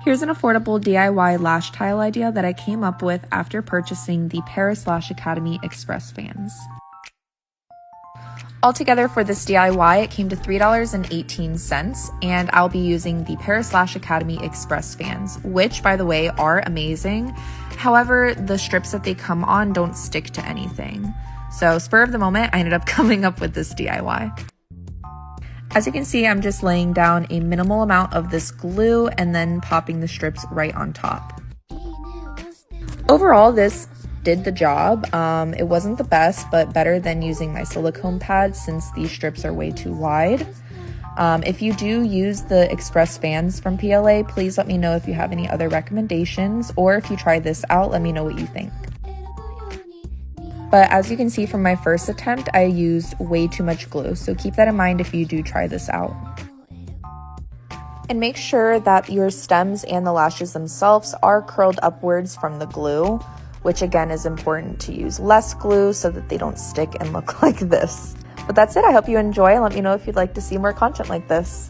Here's an affordable DIY lash tile idea that I came up with after purchasing the Lash Academy Express Fans. Altogether for this DIY, it came to $3.18, and I'll be using the Lash Academy Express Fans, which, by the way, are amazing. However, the strips that they come on don't stick to anything. So, spur of the moment, I ended up coming up with this DIY. As you can see, I'm just laying down a minimal amount of this glue and then popping the strips right on top. Overall, this did the job. It wasn't the best, but better than using my silicone pads since these strips are way too wide. If you do use the Express Fans from PLA, please let me know if you have any other recommendations, or if you try this out, let me know what you think. But as you can see from my first attempt, I used way too much glue, so keep that in mind if you do try this out. And make sure that your stems and the lashes themselves are curled upwards from the glue, which again is important to use less glue so that they don't stick and look like this. But that's it. I hope you enjoy. Let me know if you'd like to see more content like this.